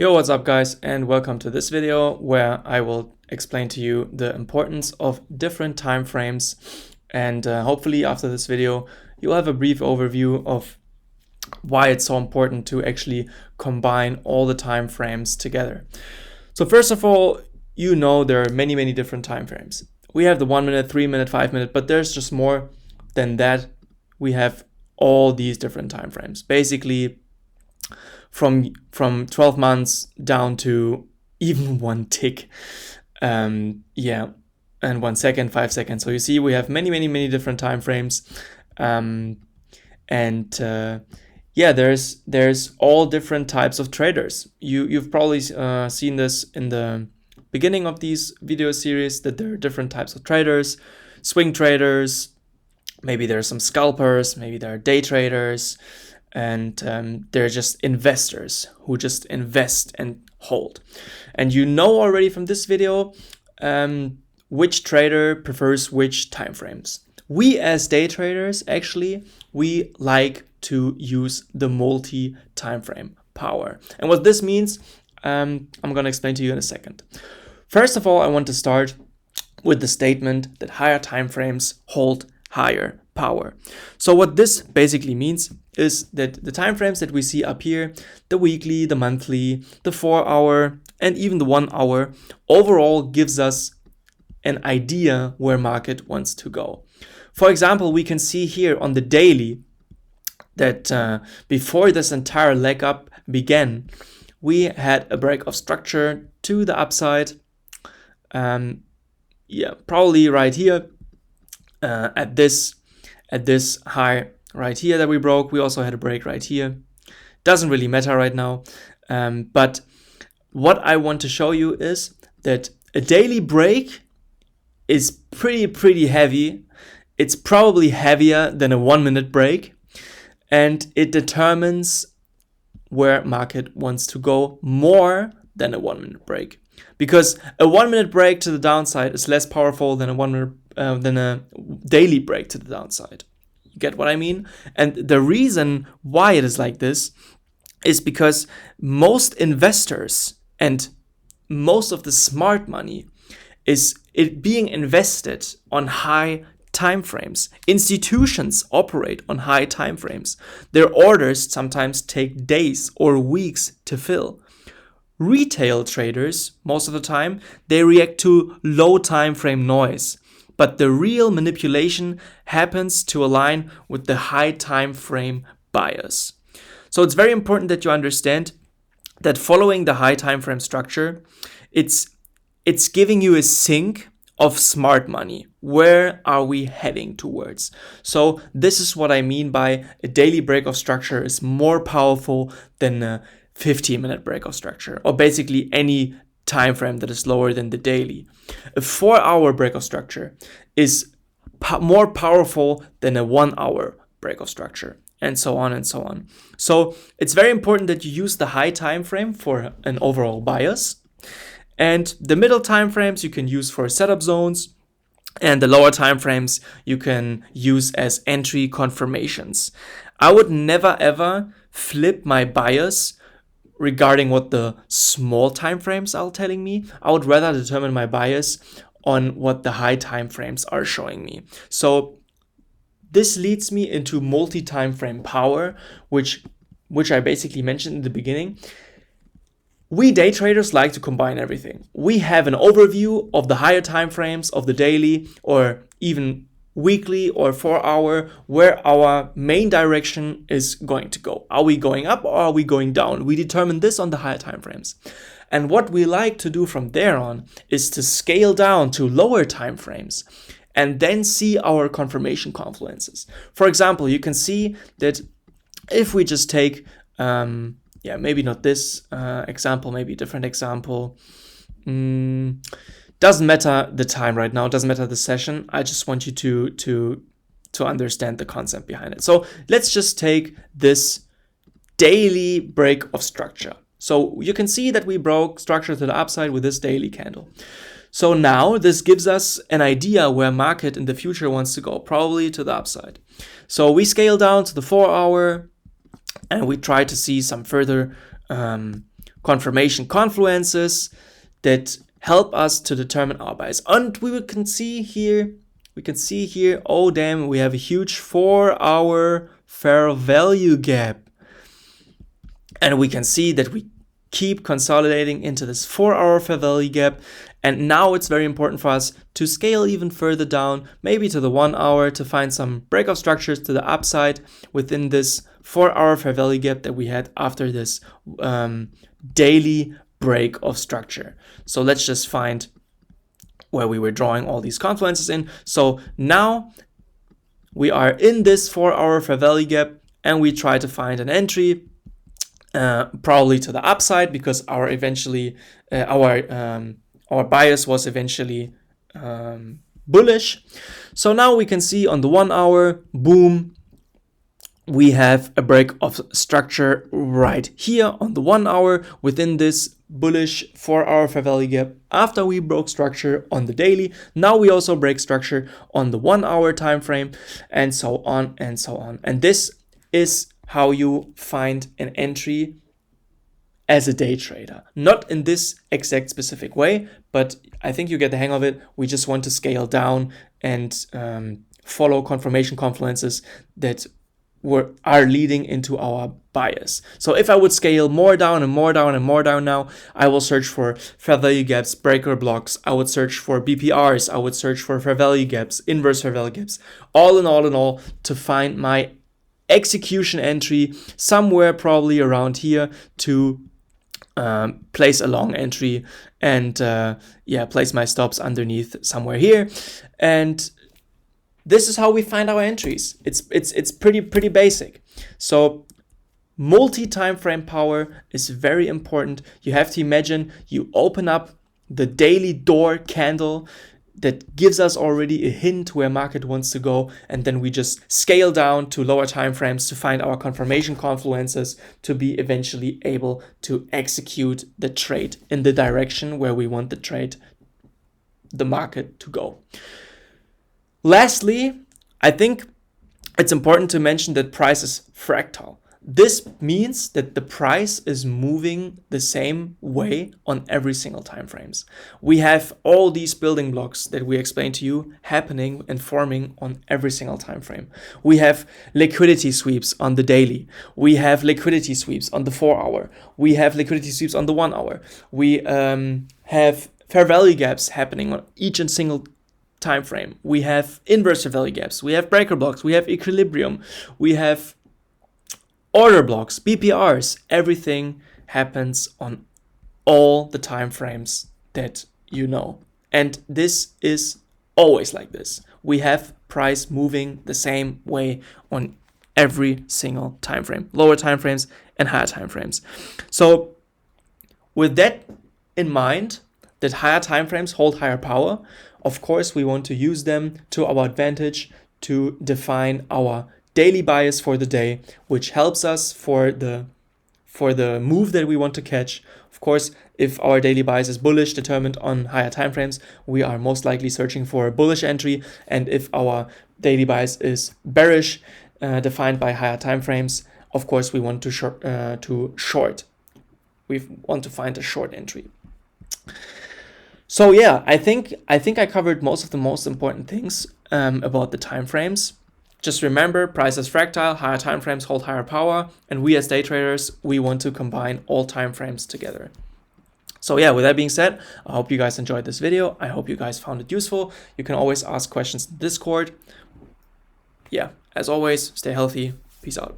Yo, what's up guys, and welcome to this video where I will explain to you the importance of different time frames, and hopefully after this video you'll have a brief overview of why it's so important to actually combine all the time frames together. So first of all, you know there are many different time frames. We have the 1 minute, 3 minute, 5 minute, but there's just more than that. We have all these different time frames. Basically from 12 months down to even 1 tick, and 1 second, 5 seconds. So you see we have many different time frames, there's all different types of traders. You've probably seen this in the beginning of these video series, that there are different types of traders: swing traders, maybe there are some scalpers, maybe there are day traders, and they're just investors who just invest and hold. And you know already from this video which trader prefers which time frames. We as day traders, actually, we like to use the multi time frame power. And what this means, I'm going to explain to you in a second. First of all, I want to start with the statement that higher time frames hold higher power. So what this basically means is that the time frames that we see up here, the weekly, the monthly, the 4 hour, and even the 1 hour, overall gives us an idea where market wants to go. For example, we can see here on the daily that before this entire leg up began, we had a break of structure to the upside. Probably right here at this high right here that we broke. We also had a break right here. Doesn't really matter right now, but what I want to show you is that a daily break is pretty heavy. It's probably heavier than a 1 minute break, and it determines where market wants to go more than a 1 minute break, because a 1 minute break to the downside is less powerful than a daily break to the downside. You get what I mean? And the reason why it is like this is because most investors and most of the smart money is it being invested on high time frames. Institutions operate on high time frames. Their orders sometimes take days or weeks to fill. Retail traders, most of the time, they react to low time frame noise. But the real manipulation happens to align with the high time frame bias. So it's very important that you understand that following the high time frame structure, it's giving you a sync of smart money. Where are we heading towards? So this is what I mean by a daily break of structure is more powerful than a 15-minute break of structure, or basically any time frame that is lower than the daily. A 4-hour break of structure is more powerful than a 1-hour break of structure, and so on and so on. So it's very important that you use the high time frame for an overall bias, and the middle time frames you can use for setup zones, and the lower time frames you can use as entry confirmations. I would never ever flip my bias regarding what the small time frames are telling me. I would rather determine my bias on what the high time frames are showing me. So this leads me into multi-time frame power, which I basically mentioned in the beginning. We day traders like to combine everything. We have an overview of the higher time frames of the daily or even weekly or 4-hour, where our main direction is going to go. Are we going up or are we going down? We determine this on the higher time frames. And what we like to do from there on is to scale down to lower time frames and then see our confirmation confluences. For example, you can see that if we just take, maybe not this example, maybe a different example. Doesn't matter the time right now, doesn't matter the session. I just want you to understand the concept behind it. So let's just take this daily break of structure. So you can see that we broke structure to the upside with this daily candle. So now this gives us an idea where market in the future wants to go, probably to the upside. So we scale down to the 4-hour and we try to see some further confirmation confluences that help us to determine our bias. And we can see here, oh damn, we have a huge 4-hour fair value gap. And we can see that we keep consolidating into this 4-hour fair value gap. And now it's very important for us to scale even further down, maybe to the 1 hour, to find some breakout structures to the upside within this 4-hour fair value gap that we had after this daily break of structure. So let's just find where we were drawing all these confluences in. So now we are in this 4-hour fair value gap, and we try to find an entry, probably to the upside, because our bias was eventually bullish. So now we can see on the 1 hour, boom, we have a break of structure right here on the 1 hour within this bullish 4-hour fair value gap. After we broke structure on the daily, now we also break structure on the 1 hour time frame, and so on and so on. And this is how you find an entry as a day trader. Not in this exact specific way, but I think you get the hang of it. We just want to scale down and follow confirmation confluences that are leading into our bias. So if I would scale more down and more down and more down now, I will search for fair value gaps, breaker blocks. I would search for BPRs. I would search for fair value gaps, inverse fair value gaps, all in all to find my execution entry somewhere probably around here to place a long entry and place my stops underneath somewhere here. And this is how we find our entries. It's pretty basic. So multi-time frame power is very important. You have to imagine you open up the daily door candle that gives us already a hint where market wants to go, and then we just scale down to lower time frames to find our confirmation confluences to be eventually able to execute the trade in the direction where we want the market to go. Lastly, I think it's important to mention that price is fractal. This means that the price is moving the same way on every single time frames. We have all these building blocks that we explained to you happening and forming on every single time frame. We have liquidity sweeps on the daily. We have liquidity sweeps on the 4 hour. We have liquidity sweeps on the 1 hour. We have fair value gaps happening on each and single time frame. We have inverse fair value gaps. We have breaker blocks. We have equilibrium. We have order blocks, BPRs. Everything happens on all the time frames that you know. And this is always like this. We have price moving the same way on every single time frame, lower time frames and higher time frames. So with that in mind, that higher time frames hold higher power, of course, we want to use them to our advantage to define our daily bias for the day, which helps us for the move that we want to catch. Of course, if our daily bias is bullish, determined on higher time frames, we are most likely searching for a bullish entry. And if our daily bias is bearish, defined by higher time frames, of course, we want to short. We want to find a short entry. So yeah, I think I covered most of the most important things about the time frames. Just remember, price is fractal, higher time frames hold higher power, and we as day traders, we want to combine all time frames together. So yeah, with that being said, I hope you guys enjoyed this video. I hope you guys found it useful. You can always ask questions in Discord. Yeah, as always, stay healthy. Peace out.